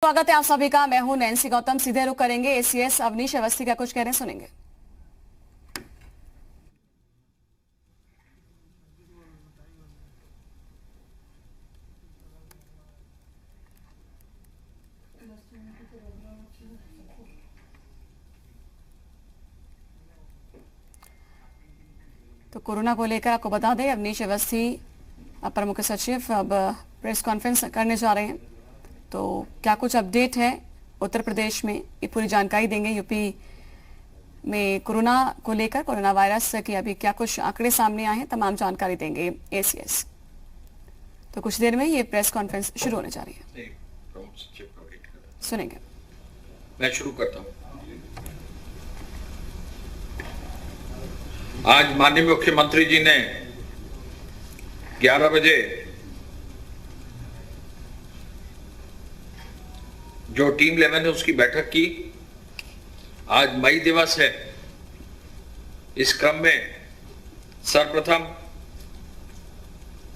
स्वागत है आप सभी का। मैं हूं नैन्सी गौतम। सीधे रुख करेंगे एसीएस अवनीश अवस्थी का कुछ कहने सुनेंगे। तो कोरोना को लेकर आपको बता दें, अवनीश अवस्थी अपर मुख्य सचिव अब प्रेस कॉन्फ्रेंस करने जा रहे हैं। तो क्या कुछ अपडेट है उत्तर प्रदेश में, ये पूरी जानकारी देंगे। यूपी में कोरोना को लेकर, कोरोना वायरस की अभी क्या कुछ आंकड़े सामने आए हैं, तमाम जानकारी देंगे एसीएस। तो कुछ देर में ये प्रेस कॉन्फ्रेंस शुरू होने जा रही है, सुनेंगे। मैं शुरू करता हूं। आज माननीय मुख्यमंत्री जी ने 11 बजे जो टीम 11 है उसकी बैठक की। आज मई दिवस है। इस क्रम में सर्वप्रथम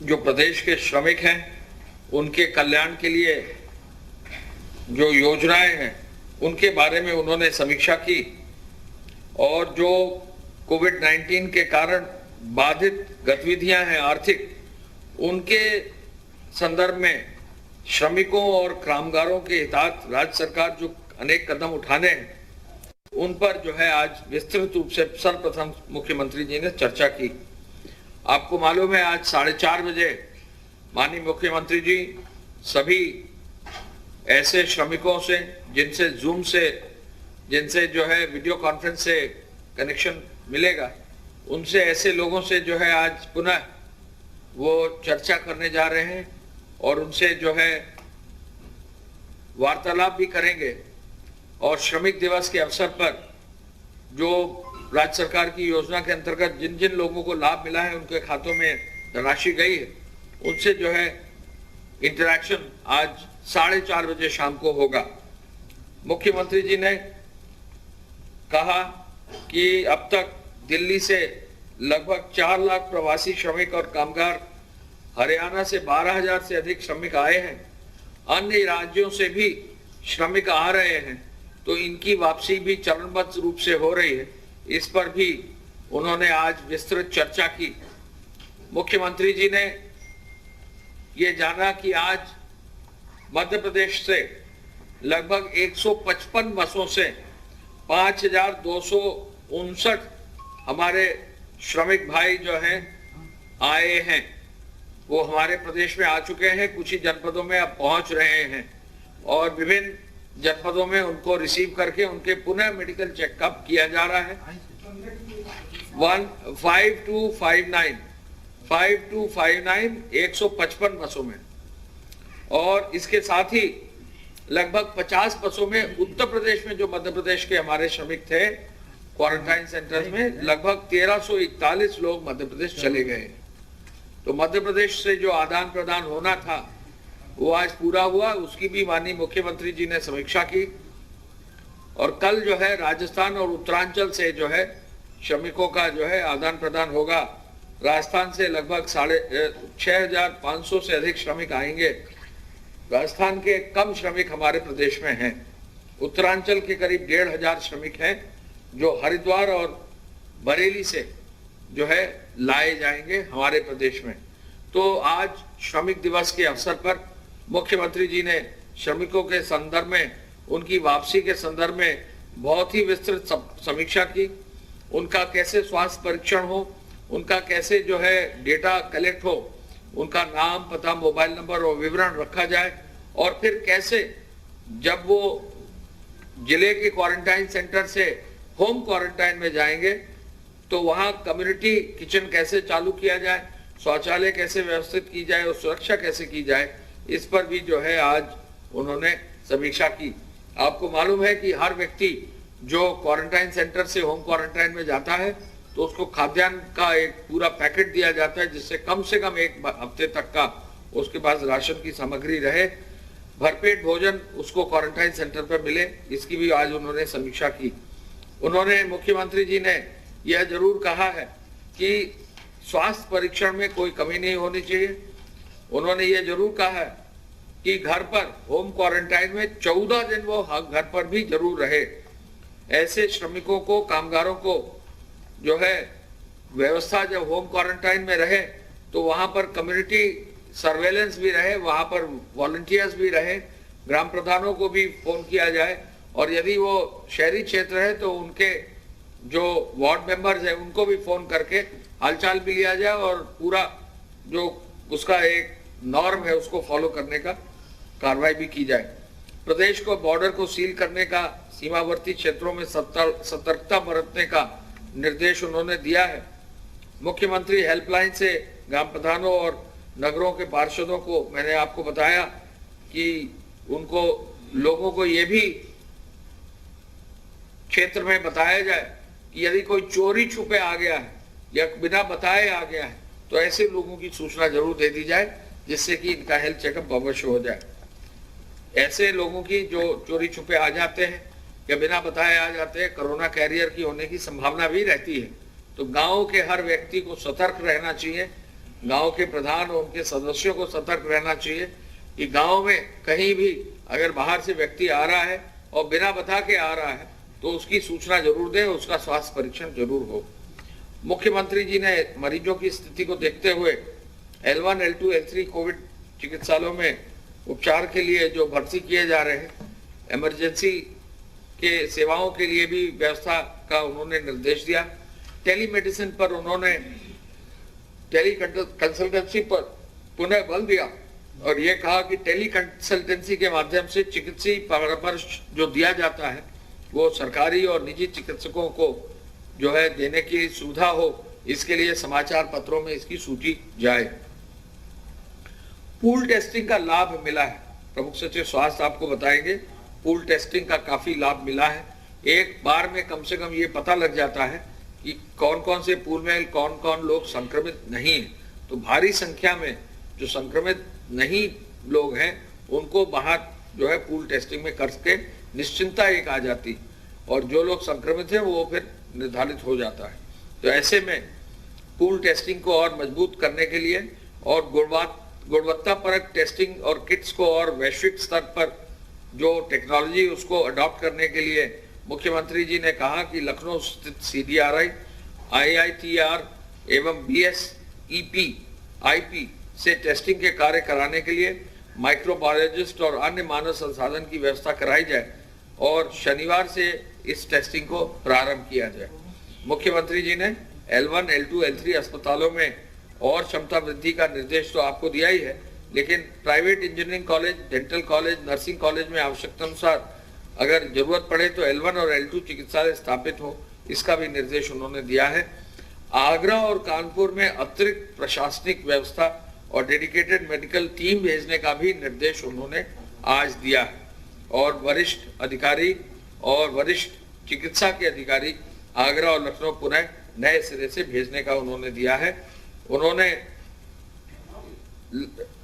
जो प्रदेश के श्रमिक हैं उनके कल्याण के लिए जो योजनाएं हैं उनके बारे में उन्होंने समीक्षा की और जो कोविड-19 के कारण बाधित गतिविधियां हैं आर्थिक, उनके संदर्भ में श्रमिकों और कामगारों के हितार्थ राज्य सरकार जो अनेक कदम उठाने हैं उन पर जो है आज विस्तृत रूप से सर्वप्रथम मुख्यमंत्री जी ने चर्चा की। आपको मालूम है आज 4:30 बजे माननीय मुख्यमंत्री जी सभी ऐसे श्रमिकों से जिनसे जो है वीडियो कॉन्फ्रेंस से कनेक्शन मिलेगा, उनसे ऐसे लोगों से जो है आज पुनः वो चर्चा करने जा रहे हैं और उनसे जो है वार्तालाप भी करेंगे। और श्रमिक दिवस के अवसर पर जो राज्य सरकार की योजना के अंतर्गत जिन जिन लोगों को लाभ मिला है उनके खातों में धनराशि गई है, उनसे जो है इंटरेक्शन आज 4:30 बजे शाम को होगा। मुख्यमंत्री जी ने कहा कि अब तक दिल्ली से लगभग 4 लाख प्रवासी श्रमिक और कामगार, हरियाणा से 12,000 से अधिक श्रमिक आए हैं, अन्य राज्यों से भी श्रमिक आ रहे हैं, तो इनकी वापसी भी चरणबद्ध रूप से हो रही है। इस पर भी उन्होंने आज विस्तृत चर्चा की। मुख्यमंत्री जी ने ये जाना कि आज मध्य प्रदेश से लगभग 155 बसों से 5,259 हमारे श्रमिक भाई जो हैं आए हैं, वो हमारे प्रदेश में आ चुके हैं। कुछ ही जनपदों में अब पहुंच रहे हैं और विभिन्न जनपदों में उनको रिसीव करके उनके पुनः मेडिकल चेकअप किया जा रहा है। 5259 155 बसों में, और इसके साथ ही लगभग 50 बसों में उत्तर प्रदेश में जो मध्य प्रदेश के हमारे श्रमिक थे क्वारंटाइन सेंटर्स में, लगभग 1341 लोग मध्य प्रदेश चले गए। तो मध्य प्रदेश से जो आदान प्रदान होना था वो आज पूरा हुआ। उसकी भी माननीय मुख्यमंत्री जी ने समीक्षा की। और कल जो है राजस्थान और उत्तरांचल से जो है श्रमिकों का जो है आदान प्रदान होगा। राजस्थान से लगभग 6,500 से अधिक श्रमिक आएंगे। राजस्थान के कम श्रमिक हमारे प्रदेश में हैं। उत्तरांचल के करीब 1,500 श्रमिक हैं जो हरिद्वार और बरेली से जो है लाए जाएंगे हमारे प्रदेश में। तो आज श्रमिक दिवस के अवसर पर मुख्यमंत्री जी ने श्रमिकों के संदर्भ में, उनकी वापसी के संदर्भ में बहुत ही विस्तृत समीक्षा की। उनका कैसे स्वास्थ्य परीक्षण हो, उनका कैसे जो है डेटा कलेक्ट हो, उनका नाम, पता, मोबाइल नंबर और विवरण रखा जाए, और फिर कैसे जब वो जिले के क्वारंटाइन सेंटर से होम क्वारंटाइन में जाएंगे तो वहां कम्युनिटी किचन कैसे चालू किया जाए, शौचालय कैसे व्यवस्थित की जाए और सुरक्षा कैसे की जाए, इस पर भी जो है आज उन्होंने समीक्षा की। आपको मालूम है कि हर व्यक्ति जो क्वारंटाइन सेंटर से होम क्वारंटाइन में जाता है तो उसको खाद्यान्न का एक पूरा पैकेट दिया जाता है, जिससे कम से कम 1 हफ्ते तक का उसके पास राशन की सामग्री रहे, भरपेट भोजन उसको क्वारंटाइन सेंटर पर मिले। इसकी भी आज उन्होंने समीक्षा की। उन्होंने, मुख्यमंत्री जी ने यह जरूर कहा है कि स्वास्थ्य परीक्षण में कोई कमी नहीं होनी चाहिए। उन्होंने ये जरूर कहा है कि घर पर होम क्वारंटाइन में 14 दिन वो घर पर भी जरूर रहे। ऐसे श्रमिकों को, कामगारों को जो है व्यवस्था, जब होम क्वारंटाइन में रहे तो वहां पर कम्युनिटी सर्वेलेंस भी रहे, वहां पर वॉलंटियर्स भी रहे, ग्राम प्रधानों को भी फोन किया जाए, और यदि वो शहरी क्षेत्र है तो उनके जो वार्ड मेंबर्स है उनको भी फोन करके हालचाल भी लिया जाए और पूरा जो उसका एक नॉर्म है उसको फॉलो करने का कार्रवाई भी की जाए। प्रदेश को बॉर्डर को सील करने का, सीमावर्ती क्षेत्रों में सतर्कता बरतने का निर्देश उन्होंने दिया है। मुख्यमंत्री हेल्पलाइन से ग्राम प्रधानों और नगरों के पार्षदों को मैंने आपको बताया कि उनको, लोगों को ये भी क्षेत्र में बताया जाए कि यदि कोई चोरी छुपे आ गया है या बिना बताए आ गया है तो ऐसे लोगों की सूचना जरूर दे दी जाए, जिससे कि इनका हेल्थ चेकअप अवश्य हो जाए। ऐसे लोगों की जो चोरी छुपे आ जाते हैं या बिना बताए आ जाते हैं, कोरोना कैरियर की होने की संभावना भी रहती है। तो गांव के हर व्यक्ति को सतर्क रहना चाहिए, गांव के प्रधान और उनके सदस्यों को सतर्क रहना चाहिए कि गांव में कहीं भी अगर बाहर से व्यक्ति आ रहा है और बिना बता के आ रहा है तो उसकी सूचना जरूर दें, उसका स्वास्थ्य परीक्षण जरूर हो। मुख्यमंत्री जी ने मरीजों की स्थिति को देखते हुए L1, L2, L3 कोविड चिकित्सालयों में उपचार के लिए जो भर्ती किए जा रहे हैं, इमरजेंसी के सेवाओं के लिए भी व्यवस्था का उन्होंने निर्देश दिया। टेलीमेडिसिन पर उन्होंने, टेली कंसल्टेंसी पर पुनः बल दिया और ये कहा कि टेली कंसल्टेंसी के माध्यम से चिकित्सीय परामर्श जो दिया जाता है वो सरकारी और निजी चिकित्सकों को जो है देने की सुविधा हो, इसके लिए समाचार पत्रों में इसकी सूची जाए। पूल टेस्टिंग का लाभ मिला है, प्रमुख सचिव स्वास्थ्य आपको बताएंगे। पूल टेस्टिंग का काफी लाभ मिला है। एक बार में कम से कम ये पता लग जाता है कि कौन कौन से पूल में कौन कौन लोग संक्रमित नहीं है। तो भारी संख्या में जो संक्रमित नहीं लोग हैं उनको बाहर जो है पूल टेस्टिंग में करके निश्चिंता एक आ जाती, और जो लोग संक्रमित हैं वो फिर निर्धारित हो जाता है। तो ऐसे में पूल टेस्टिंग को और मजबूत करने के लिए और गुणवत्तापरक टेस्टिंग और किट्स को और वैश्विक स्तर पर जो टेक्नोलॉजी उसको अडॉप्ट करने के लिए मुख्यमंत्री जी ने कहा कि लखनऊ स्थित CDRI, IITR एवं BSEP IP से टेस्टिंग के कार्य कराने के लिए माइक्रोबायोलॉजिस्ट और अन्य मानव संसाधन की व्यवस्था कराई जाए और शनिवार से इस टेस्टिंग को प्रारंभ किया जाए। मुख्यमंत्री जी ने L1, L2, L3 अस्पतालों में और क्षमता वृद्धि का निर्देश तो आपको दिया ही है, लेकिन private engineering college, dental college, nursing college में आवश्यकता अनुसार अगर जरूरत पड़े तो L1 और L2 चिकित्सालय स्थापित हो, इसका भी निर्देश उन्होंने दिया है। आगरा और कानपुर में अतिरिक्त प्रशासनिक व्यवस्था और डेडिकेटेड मेडिकल टीम भेजने का भी निर्देश उन्होंने आज दिया है, और वरिष्ठ अधिकारी और वरिष्ठ चिकित्सा के अधिकारी आगरा और लखनऊ पुनः नए सिरे से भेजने का उन्होंने दिया है। उन्होंने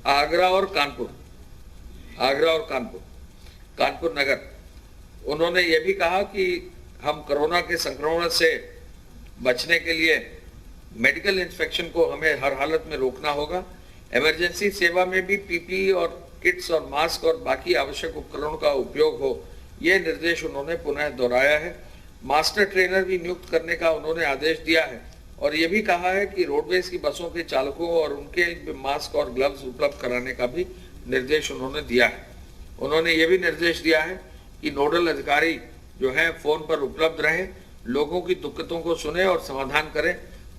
आगरा और कानपुर नगर, उन्होंने ये भी कहा कि हम कोरोना के संक्रमण से बचने के लिए मेडिकल इंस्पेक्शन को हमें हर हालत में रोकना होगा। इमरजेंसी सेवा में भी PPE और किट्स और मास्क और बाकी आवश्यक उपकरणों का उपयोग हो, ये निर्देश उन्होंने पुनः दोहराया है। मास्टर ट्रेनर भी नियुक्त करने का उन्होंने आदेश दिया है और ये भी कहा है कि रोडवेज की बसों के चालकों और उनके मास्क और ग्लव्स उपलब्ध कराने का भी निर्देश उन्होंने दिया है। उन्होंने ये भी निर्देश दिया है कि नोडल अधिकारी जो है फोन पर उपलब्ध रहे, लोगों की दिक्कतों को सुने और समाधान करें।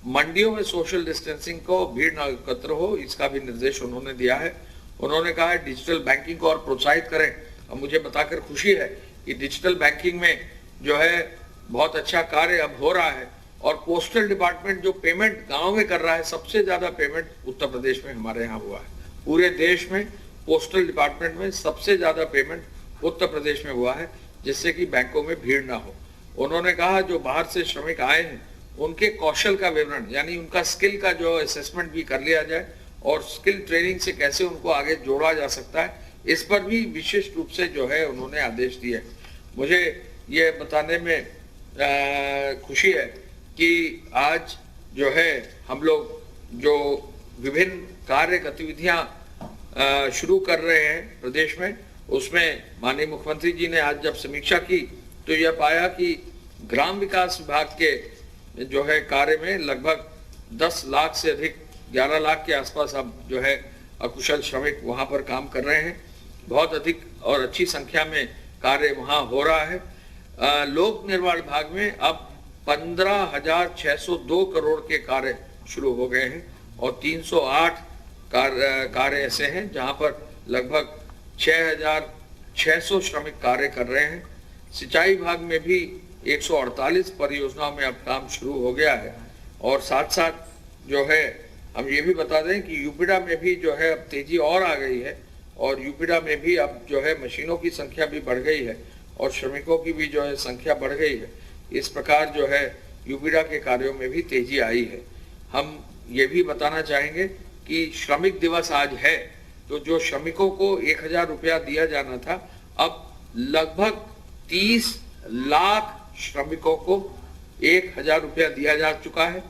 मंडियों में सोशल डिस्टेंसिंग को भीड़ न एकत्र हो, इसका भी निर्देश उन्होंने दिया है। उन्होंने कहा है डिजिटल बैंकिंग को और प्रोत्साहित करें, और मुझे बताकर खुशी है कि डिजिटल बैंकिंग में जो है बहुत अच्छा कार्य अब हो रहा है, और पोस्टल डिपार्टमेंट जो पेमेंट गांव में कर रहा है, सबसे ज्यादा पेमेंट उत्तर प्रदेश में हमारे यहाँ हुआ है। पूरे देश में पोस्टल डिपार्टमेंट में सबसे ज्यादा पेमेंट उत्तर प्रदेश में हुआ है, जिससे कि बैंकों में भीड़ ना हो। उन्होंने कहा जो बाहर से श्रमिक आए हैं उनके कौशल का विवरण यानी उनका स्किल का जो असेसमेंट भी कर लिया जाए, और स्किल ट्रेनिंग से कैसे उनको आगे जोड़ा जा सकता है, इस पर भी विशेष रूप से जो है उन्होंने आदेश दिए। मुझे ये बताने में खुशी है कि आज जो है हम लोग जो विभिन्न कार्य गतिविधियां शुरू कर रहे हैं प्रदेश में, उसमें माननीय मुख्यमंत्री जी ने आज जब समीक्षा की तो यह पाया कि ग्राम विकास विभाग के जो है कार्य में लगभग 10 लाख से अधिक, 11 लाख के आसपास अब जो है अकुशल श्रमिक वहां पर काम कर रहे हैं। बहुत अधिक और अच्छी संख्या में कार्य वहां हो रहा है। लोक निर्माण विभाग में अब 15,602 करोड़ के कार्य शुरू हो गए हैं और 308 कार्य ऐसे हैं जहां पर लगभग 6,600 श्रमिक कार्य कर रहे हैं। सिंचाई विभाग में भी 148 परियोजनाओं में अब काम शुरू हो गया है और साथ साथ जो है हम ये भी बता दें कि यूपीडा में भी जो है अब तेजी और आ गई है और यूपीडा में भी अब जो है मशीनों की संख्या भी बढ़ गई है और श्रमिकों की भी जो है संख्या बढ़ गई है। इस प्रकार जो है यूपीडा के कार्यों में भी तेजी आई है। हम ये भी बताना चाहेंगे कि श्रमिक दिवस आज है, तो जो श्रमिकों को 1,000 रुपया दिया जाना था, अब लगभग 30 लाख श्रमिकों को 1,000 रुपया दिया जा चुका है।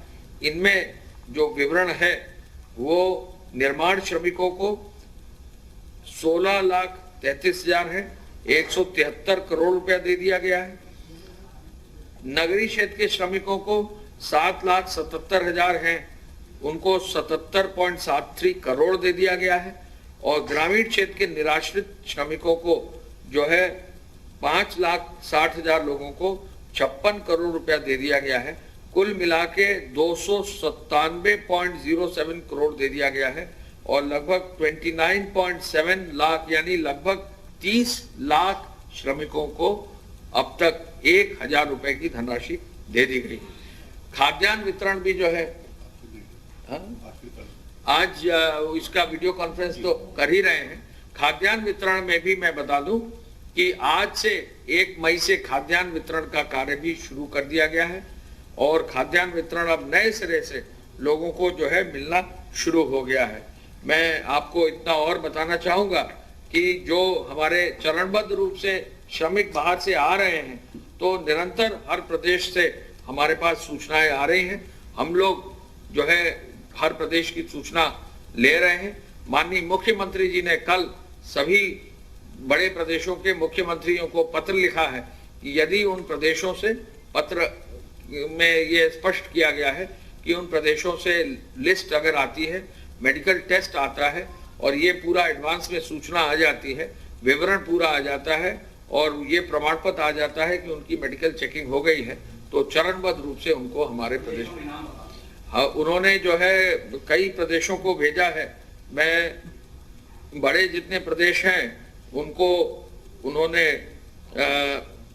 इनमें जो विवरण है वो निर्माण श्रमिकों को 16,33,000 है, 173 करोड़ रुपया दे दिया गया है। नगरीय क्षेत्र के श्रमिकों को 7,77,000 हैं, उनको 77.73 करोड़ दे दिया गया है और ग्रामीण क्षेत्र के निराश्रित श्रमिकों को जो है 5,60,000 लोगों को 56 करोड़ रुपया दे दिया गया है। कुल मिला के 297.07 करोड़ दे दिया गया है और लगभग 29.7 लाख यानी लगभग 30 लाख श्रमिकों को अब तक 1,000 रुपए की धनराशि दे दी गई। खाद्यान्न वितरण भी जो है आज इसका वीडियो कॉन्फ्रेंस तो कर ही रहे हैं। खाद्यान्न वितरण में भी मैं बता दूं कि आज से 1 मई से खाद्यान्न वितरण का कार्य भी शुरू कर दिया गया है और खाद्यान्न वितरण अब नए सिरे से लोगों को जो है मिलना शुरू हो गया है। मैं आपको इतना और बताना चाहूंगा कि जो हमारे चरणबद्ध रूप से श्रमिक बाहर से आ रहे हैं तो निरंतर हर प्रदेश से हमारे पास सूचनाएं आ रही हैं। हम लोग जो है हर प्रदेश की सूचना ले रहे हैं। माननीय मुख्यमंत्री जी ने कल सभी बड़े प्रदेशों के मुख्यमंत्रियों को पत्र लिखा है कि यदि उन प्रदेशों से पत्र में ये स्पष्ट किया गया है कि उन प्रदेशों से लिस्ट अगर आती है, मेडिकल टेस्ट आता है और ये पूरा एडवांस में सूचना आ जाती है, विवरण पूरा आ जाता है और ये प्रमाण पत्र आ जाता है कि उनकी मेडिकल चेकिंग हो गई है, तो चरणबद्ध रूप से उनको हमारे प्रदेश में उन्होंने जो है कई प्रदेशों को भेजा है। मैं बड़े जितने प्रदेश हैं उनको उन्होंने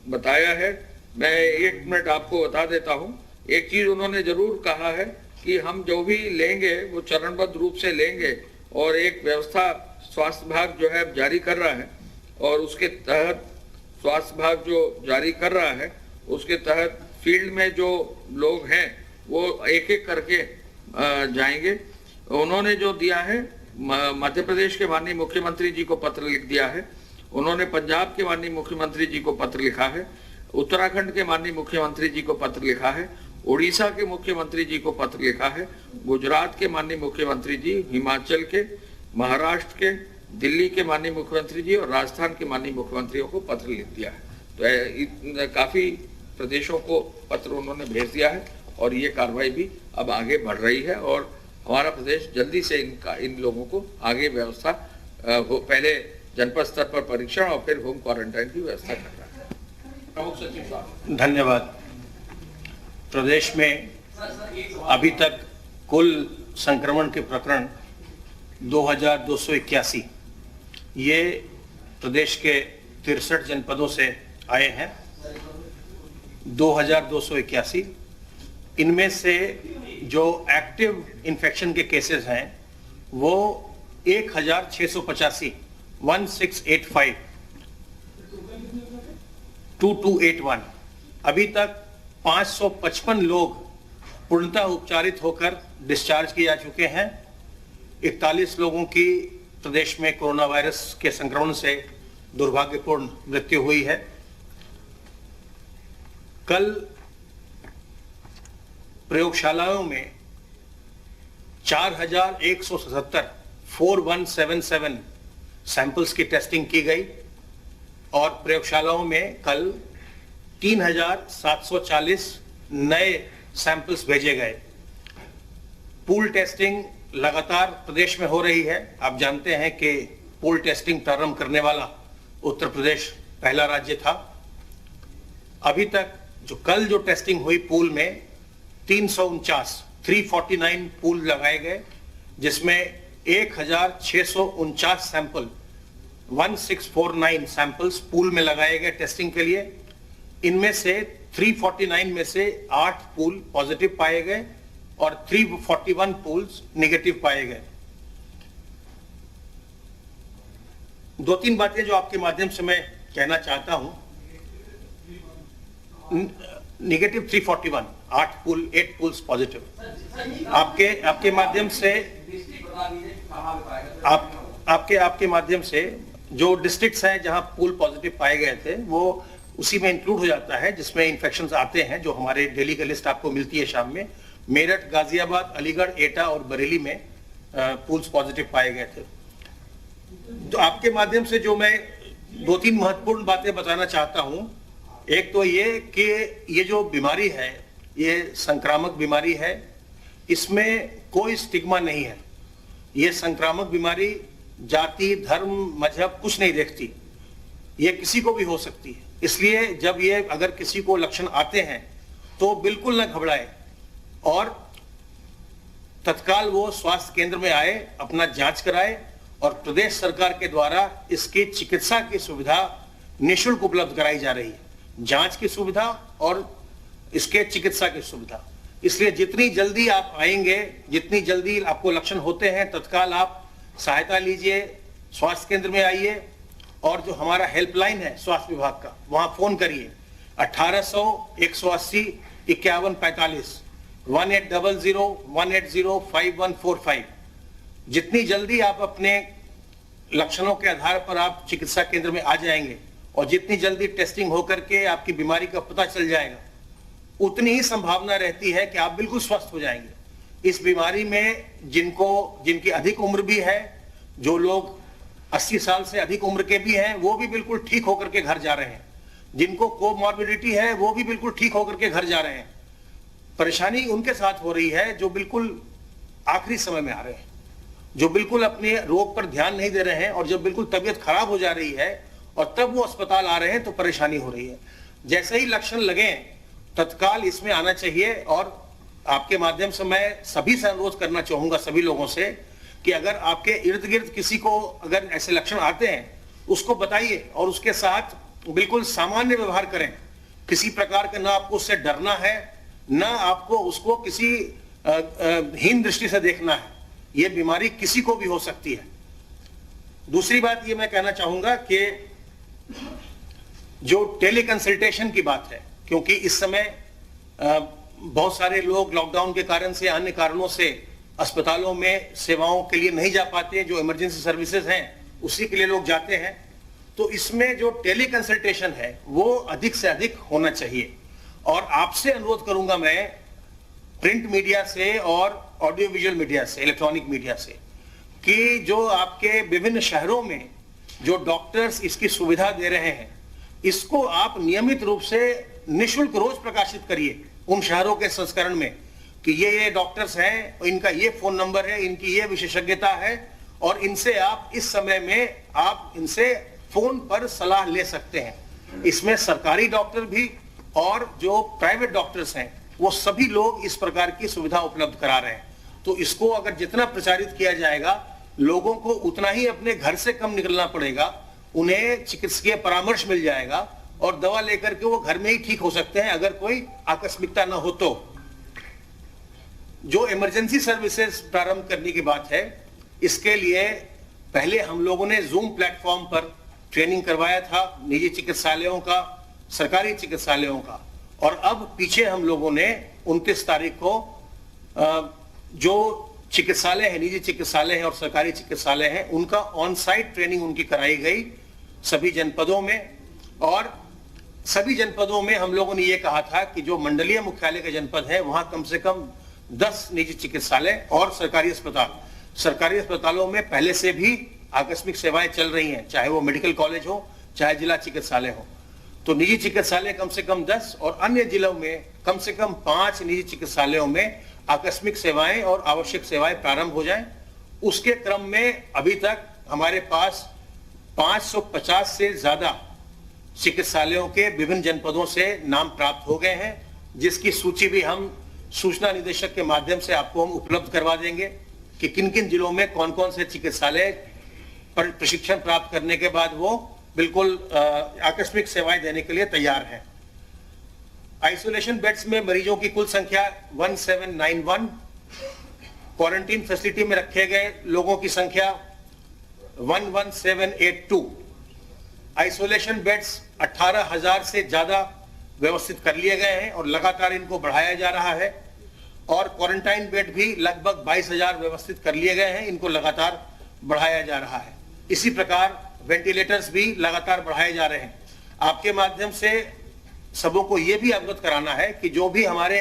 बताया है। मैं 1 मिनट आपको बता देता हूं। एक चीज उन्होंने जरूर कहा है कि हम जो भी लेंगे वो चरणबद्ध रूप से लेंगे और एक व्यवस्था स्वास्थ्य विभाग जो है जारी कर रहा है और उसके तहत स्वास्थ्य विभाग जो जारी कर रहा है उसके तहत फील्ड में जो लोग हैं वो एक एक करके जाएंगे। उन्होंने जो दिया है, मध्य प्रदेश के माननीय मुख्यमंत्री जी को पत्र लिख दिया है, उन्होंने पंजाब के माननीय मुख्यमंत्री जी को पत्र लिखा है, उत्तराखंड के माननीय मुख्यमंत्री जी को पत्र लिखा है, उड़ीसा के मुख्यमंत्री जी को पत्र लिखा है, गुजरात के माननीय मुख्यमंत्री जी, हिमाचल के, महाराष्ट्र के, दिल्ली के माननीय मुख्यमंत्री जी और राजस्थान के माननीय मुख्यमंत्रियों को पत्र लिख दिया है। तो काफी प्रदेशों को पत्र उन्होंने भेज दिया है और ये कार्रवाई भी अब आगे बढ़ रही है और हमारा प्रदेश जल्दी से इन लोगों को आगे व्यवस्था पहले जनपद स्तर पर परीक्षण और फिर होम क्वारंटाइन की व्यवस्था कर रहा है। प्रमुख सचिव साहब। धन्यवाद। प्रदेश में अभी तक कुल संक्रमण के प्रकरण 2,281 ये प्रदेश के 63 जनपदों से आए हैं। 2,281 इनमें से जो एक्टिव इन्फेक्शन के केसेस हैं वो 1,685 1685 2281। अभी तक 555 लोग पूर्णतः उपचारित होकर डिस्चार्ज किए जा चुके हैं। 41 लोगों की प्रदेश में कोरोना वायरस के संक्रमण से दुर्भाग्यपूर्ण मृत्यु हुई है। कल प्रयोगशालाओं में 4,177 4177 सैंपल्स की टेस्टिंग की गई और प्रयोगशालाओं में कल 3740 नए सैंपल्स भेजे गए। पूल टेस्टिंग लगातार प्रदेश में हो रही है। आप जानते हैं कि पूल टेस्टिंग प्रारंभ करने वाला उत्तर प्रदेश पहला राज्य था। अभी तक कल जो टेस्टिंग हुई पूल में 349 पूल लगाए गए, जिसमें 1649 सैंपल 1649 सैंपल्स पूल में लगाए गए टेस्टिंग के लिए। इनमें से 349 में से 8 पूल पॉजिटिव पाए गए और 341 पूल्स नेगेटिव पाए गए। दो तीन बातें जो आपके माध्यम से मैं कहना चाहता हूं। Negative 341, 8 pools positive. आपके माध्यम से आपके माध्यम से जो डिस्ट्रिक्ट्स हैं जहां पूल पॉजिटिव पाए गए थे वो उसी में इंक्लूड हो जाता है जिसमें इन्फेक्शंस आते हैं, जो हमारे डेली की लिस्ट आपको मिलती है शाम में। मेरठ, गाजियाबाद, अलीगढ़, एटा और बरेली में पूल्स पॉजिटिव पाए गए थे। तो आपके माध्यम से जो मैं दो तीन महत्वपूर्ण बातें बताना चाहता हूं। एक तो ये कि ये जो बीमारी है ये संक्रामक बीमारी है, इसमें कोई स्टिग्मा नहीं है। ये संक्रामक बीमारी जाति, धर्म, मजहब कुछ नहीं देखती, ये किसी को भी हो सकती है। इसलिए जब ये अगर किसी को लक्षण आते हैं तो बिल्कुल न घबराए और तत्काल वो स्वास्थ्य केंद्र में आए, अपना जांच कराए और प्रदेश सरकार के द्वारा इसकी चिकित्सा की सुविधा निःशुल्क उपलब्ध कराई जा रही है। जांच की सुविधा और इसके चिकित्सा की सुविधा। इसलिए जितनी जल्दी आप आएंगे, जितनी जल्दी आपको लक्षण होते हैं, तत्काल आप सहायता लीजिए, स्वास्थ्य केंद्र में आइए और जो हमारा हेल्पलाइन है स्वास्थ्य विभाग का, वहां फोन करिए 1800 180 5145 1800 180 5145। जितनी जल्दी आप अपने लक्षणों के आधार पर आप चिकित्सा केंद्र में आ जाएंगे और जितनी जल्दी टेस्टिंग होकर के आपकी बीमारी का पता चल जाएगा, उतनी ही संभावना रहती है कि आप बिल्कुल स्वस्थ हो जाएंगे। इस बीमारी में जिनकी अधिक उम्र भी है, जो लोग 80 साल से अधिक उम्र के भी हैं, वो भी बिल्कुल ठीक होकर के घर जा रहे हैं। जिनको कोमॉर्बिडिटी है वो भी बिल्कुल ठीक होकर के घर जा रहे हैं। परेशानी उनके साथ हो रही है जो बिल्कुल आखिरी समय में आ रहे हैं, जो बिल्कुल अपने रोग पर ध्यान नहीं दे रहे हैं और जब बिल्कुल तबीयत खराब हो जा रही है और तब वो अस्पताल आ रहे हैं तो परेशानी हो रही है। जैसे ही लक्षण लगे तत्काल इसमें आना चाहिए। और आपके माध्यम से मैं सभी से अनुरोध करना चाहूंगा, सभी लोगों से, कि अगर आपके इर्द गिर्द किसी को अगर ऐसे लक्षण आते हैं उसको बताइए और उसके साथ बिल्कुल सामान्य व्यवहार करें। किसी प्रकार का ना आपको उससे डरना है, ना आपको उसको किसी हीन दृष्टि से देखना है। यह बीमारी किसी को भी हो सकती है। दूसरी बात ये मैं कहना चाहूंगा कि जो टेली कंसल्टेशन की बात है, क्योंकि इस समय बहुत सारे लोग लॉकडाउन के कारण से, अन्य कारणों से अस्पतालों में सेवाओं के लिए नहीं जा पाते, जो इमरजेंसी सर्विसेज हैं उसी के लिए लोग जाते हैं। तो इसमें जो टेली कंसल्टेशन है वो अधिक से अधिक होना चाहिए। और आपसे अनुरोध करूंगा मैं प्रिंट मीडिया से और ऑडियो विजुअल मीडिया से, इलेक्ट्रॉनिक मीडिया से, कि जो आपके विभिन्न शहरों में जो डॉक्टर्स इसकी सुविधा दे रहे हैं, इसको आप नियमित रूप से निःशुल्क रोज प्रकाशित करिए उन शहरों के संस्करण में कि ये डॉक्टर्स हैं, इनका ये फोन नंबर है, इनकी ये विशेषज्ञता है और इनसे आप इस समय में आप इनसे फोन पर सलाह ले सकते हैं। इसमें सरकारी डॉक्टर भी और जो प्राइवेट डॉक्टर्स हैं वो सभी लोग इस प्रकार की सुविधा उपलब्ध करा रहे हैं। तो इसको अगर जितना प्रचारित किया जाएगा, लोगों को उतना ही अपने घर से कम निकलना पड़ेगा, उन्हें चिकित्सकीय परामर्श मिल जाएगा और दवा लेकर के वो घर में ही ठीक हो सकते हैं अगर कोई आकस्मिकता न हो तो। जो इमरजेंसी सर्विसेज प्रारंभ करने की बात है, इसके लिए पहले हम लोगों ने जूम प्लेटफॉर्म पर ट्रेनिंग करवाया था निजी चिकित्सालयों का, सरकारी चिकित्सालयों का, और अब पीछे हम लोगों ने 29 तारीख को जो चिकित्सालय है, निजी चिकित्सालय है और सरकारी चिकित्सालय है, उनका ऑन साइट ट्रेनिंग उनकी कराई गई सभी जनपदों में। और सभी जनपदों में हम लोगों ने ये कहा था कि जो मंडलीय मुख्यालय के जनपद है वहां कम से कम 10 निजी चिकित्सालय और सरकारी अस्पताल सरकारी अस्पतालों में पहले से भी आकस्मिक सेवाएं चल रही हैं, चाहे वो मेडिकल कॉलेज हो, चाहे जिला चिकित्सालय हो। तो निजी चिकित्सालय कम से कम 10 और अन्य जिलों में कम से कम 5 निजी चिकित्सालयों में आकस्मिक सेवाएं और आवश्यक सेवाएं प्रारंभ हो जाएं। उसके क्रम में अभी तक हमारे पास 550 से ज्यादा चिकित्सालयों के विभिन्न जनपदों से नाम प्राप्त हो गए हैं, जिसकी सूची भी हम सूचना निदेशक के माध्यम से आपको हम उपलब्ध करवा देंगे कि किन किन जिलों में कौन कौन से चिकित्सालय पर प्रशिक्षण प्राप्त करने के बाद वो बिल्कुल आकस्मिक सेवाएं देने के लिए तैयार हैं। आइसोलेशन बेड्स में मरीजों की कुल संख्या 1791, क्वारंटीन फैसिलिटी में रखे गए लोगों की संख्या 11782। आइसोलेशन बेड्स 18,000 से ज्यादा व्यवस्थित कर लिए गए हैं और लगातार इनको बढ़ाया जा रहा है, और क्वारंटाइन बेड भी लगभग 22,000 व्यवस्थित कर लिए गए हैं, इनको लगातार बढ़ाया जा रहा है। इसी प्रकार वेंटिलेटर्स भी लगातार बढ़ाए जा रहे हैं। आपके माध्यम से सबों को यह भी अवगत कराना है कि जो भी हमारे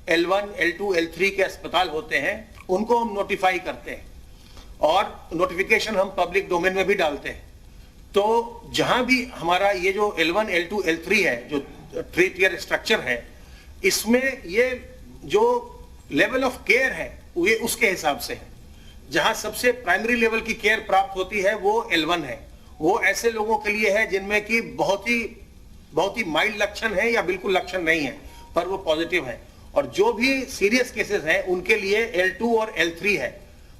L1, L2, L3 के अस्पताल होते हैं उनको हम नोटिफाई करते हैं और नोटिफिकेशन हम पब्लिक डोमेन में भी डालते हैं। तो जहां भी हमारा ये जो L1, L2, L3 है, जो 3 टियर स्ट्रक्चर है, इसमें ये जो लेवल ऑफ केयर है ये उसके हिसाब से है। जहां सबसे प्राइमरी लेवल की केयर प्राप्त होती है वो L1 है। वो ऐसे लोगों के लिए है जिनमें कि बहुत ही माइल्ड लक्षण है या बिल्कुल लक्षण नहीं है पर वो पॉजिटिव है, और जो भी सीरियस केसेस हैं उनके लिए L2 और L3 है।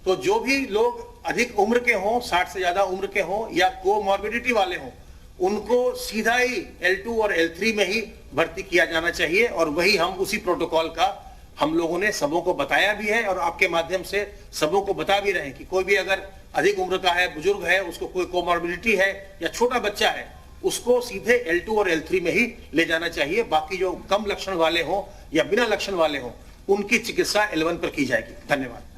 तो जो भी लोग अधिक उम्र के हों, 60 से ज्यादा उम्र के हों या कोमॉर्बिडिटी वाले हों, उनको सीधा ही L2 और L3 में ही भर्ती किया जाना चाहिए, और वही हम उसी प्रोटोकॉल का हम लोगों ने सबों को बताया भी है और आपके माध्यम से सबों को बता भी रहे हैं कि कोई भी अगर अधिक उम्र का है, बुजुर्ग है, उसको कोई कोमॉर्बिडिटी है या छोटा बच्चा है, उसको सीधे L2 और L3 में ही ले जाना चाहिए। बाकी जो कम लक्षण वाले हों या बिना लक्षण वाले हों, उनकी चिकित्सा L1 पर की जाएगी। धन्यवाद।